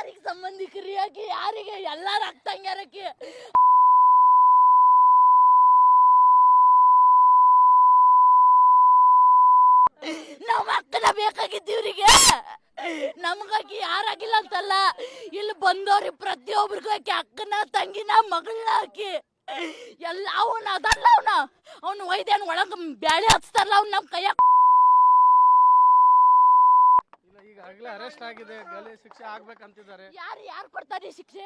ಯಾರಿಗೆ ಸಂಬಂಧಿಕರಿ ಆಕಿ ಯಾರಿಗೆ ಎಲ್ಲಾರು ಆಗ್ತಂಗ್ಯಾರಕಿ ನಮ್ಮ ಅಕ್ಕನ ಬೇಕಾಗಿದ್ದೀವ್ರಿಗೆ ನಮಗಾಗಿ ಯಾರಾಗಿಲ್ಲ ಅಂತಲ್ಲ ಇಲ್ಲಿ ಬಂದವ್ರಿಗೆ ಪ್ರತಿಯೊಬ್ಬರಿಗೂ ಆಕಿ ಅಕ್ಕನ ತಂಗಿನ ಮಗಳನ್ನ ಹಾಕಿ ಎಲ್ಲ ಅವನ ಅದಲ್ಲ ಅವನು ಒಯ್ದೇನು ಒಳಗ ಬ್ಯಾಳೆ ಹಚ್ತಾರಲ್ಲ ಅವ್ನು ನಮ್ಮ ಕೈಯಾಗ ಈಗಾಗಲೇ ಅರೆಸ್ಟ್ ಆಗಿದೆ, ಗಲ್ಲಿ ಶಿಕ್ಷೆ ಆಗ್ಬೇಕಂತಿದ್ದಾರೆ. ಯಾರು ಕೊಡ್ತಾರಿ ಶಿಕ್ಷೆ?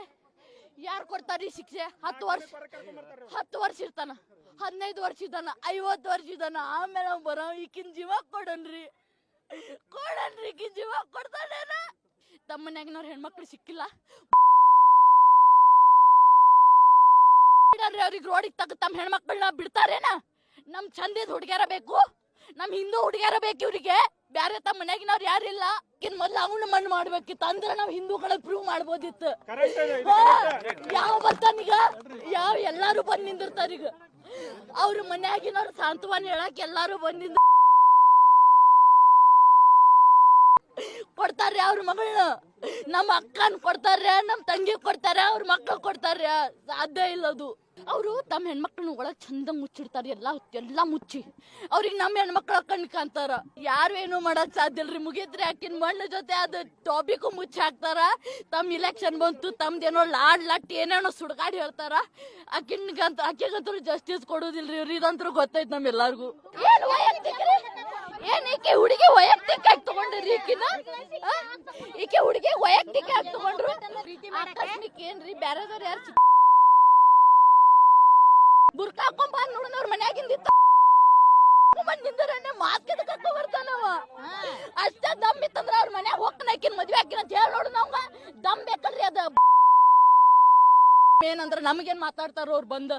ಯಾರು ಕೊಡ್ತಾರಿ ಶಿಕ್ಷೆ? 10 ವರ್ಷ ಇರ್ತಾನ, 15 ವರ್ಷ ಇದ್ದಾನ, 50 ವರ್ಷ ಇದ್ದಾನ. ಆಮೇಲೆ ನಾವು ಬರೋ ಈಕಿನ ಜೀವ ಕೊಡನ್ರಿ ಈಕಿನ ಜೀವ ಕೊಡ್ತಾನೇನ? ತಮ್ಮ ಮನ್ಯಾಗಿನವ್ರ ಹೆಣ್ಮಕ್ಳು ಸಿಕ್ಕಿಲ್ಲ ಅವ್ರಿಗೆ ರೋಡಿಗೆ ತಗ ತಮ್ಮ ಹೆಣ್ಮಕ್ಳನ್ನ ಬಿಡ್ತಾರೇನ? ನಮ್ ಚಂದಿದ್ ಹುಡುಗ್ಯಾರ ಬೇಕು, ನಮ್ ಹಿಂದೂ ಹುಡುಗ್ಯಾರ ಬೇಕು ಇವ್ರಿಗೆ. ಬ್ಯಾರೆ ತಮ್ಮ ಮನ್ಯಾಗಿನವ್ರು ಯಾರಿಲ್ಲ. ಇನ್ ಮೊದ್ಲು ಅವನ್ನ ಮಣ್ಣು ಮಾಡ್ಬೇಕಿತ್ತು, ಅಂದ್ರೆ ನಾವ್ ಹಿಂದೂಗಳ ಪ್ರೂವ್ ಮಾಡ್ಬೋದಿತ್ತು. ಯಾವ ಬರ್ತಾನೀಗ? ಯಾವ ಎಲ್ಲಾರು ಬಂದ್ ನಿಂದಿರ್ತಾರ. ಈಗ ಅವ್ರ ಮನ್ಯಾಗಿನವ್ರು ಸಾಂತ್ವನ ಹೇಳಕ್ ಎಲ್ಲಾರು ಬಂದಿದ್ದು ಕೊಡ್ತಾರ್ರಿ. ಅವ್ರ ಮಗಳನ್ನ ನಮ್ಮ ಅಕ್ಕನ್ ಕೊಡ್ತಾರ್ರಿ, ನಮ್ ತಂಗಿ ಕೊಡ್ತಾರ, ಅವ್ರ ಮಕ್ಳು ಕೊಡ್ತಾರ್ರಿ. ಸಾಧ್ಯ ಇಲ್ಲದು. ಅವರು ತಮ್ಮ ಹೆಣ್ಮಕ್ಳನ್ನ ಒಳಗ್ ಚಂದ ಮುಚ್ಚಿಡ್ತಾರ, ಎಲ್ಲಾ ಮುಚ್ಚಿ. ಅವ್ರಿಗೆ ನಮ್ಮ ಹೆಣ್ಮಕ್ಳ ಕಣ್ ಕಾಣ್ತಾರ. ಯಾರು ಏನು ಮಾಡಕ್ ಸಾಧ್ಯ ಇಲ್ರಿ. ಮುಗಿದ್ರಿ ಆಕಿನ ಮಣ್ಣು ಜೊತೆ ಅದು ಟಾಪಿಕ್ ಮುಚ್ಚಿ ಹಾಕ್ತಾರ. ತಮ್ಮ ಇಲೆಕ್ಷನ್ ಬಂತು, ತಮ್ದೇನೋ ಲಟ್ ಏನೇನೋ ಸುಡ್ಗಾಡಿ ಹೇಳ್ತಾರ. ಆಕಿಗಂತೂ ಜಸ್ಟಿಸ್ ಕೊಡೋದಿಲ್ರಿ ಇವ್ರು. ಇದಂತೂ ಗೊತ್ತೈತ್ ನಮ್ಮೆಲ್ಲರಿಗೂ. ಏನ್ ವೈಯಕ್ತಿಕ ಏನ್ ಈಕೆ ಹುಡುಗಿ ವೈಯಕ್ತಿಕ ಆಗಿ ತಗೊಂಡ್ರಿ? ಈಕೆ ಹುಡುಗಿ ವೈಯಕ್ತಿಕ ಆಗಿ ತಗೊಂಡ್ರು. ಆಕಸ್ಮಿಕ ಏನ್ರಿ? ಬ್ಯಾರೆದವ್ರ ಯಾರು ಬುರ್ಕ ಹಾಕೊಂಡ್ ಬಂದ್ ನೋಡೋರ್ ಮನ್ಯಾಗಿಂದಿತ್ತ ಮಾಸ್ಕ್ ಎದಕ್ ಬರ್ತಾನವ? ಅಷ್ಟೇ ದಮ್ ಇತ್ತಂದ್ರ ಅವ್ರ ಮನ್ಯಾಗ ಹೋಗ್ತಾನ ಆಕಿನ್ ಮದ್ವೆ ಹಾಕಿನ ಅಂತ ಹೇಳಿ ನೋಡು. ನಮ್ಗ ದಮ್ ಬೇಕಲ್ರಿ. ಅದ ಏನಂದ್ರ ನಮಗೇನ್ ಮಾತಾಡ್ತಾರ ಅವ್ರು ಬಂದ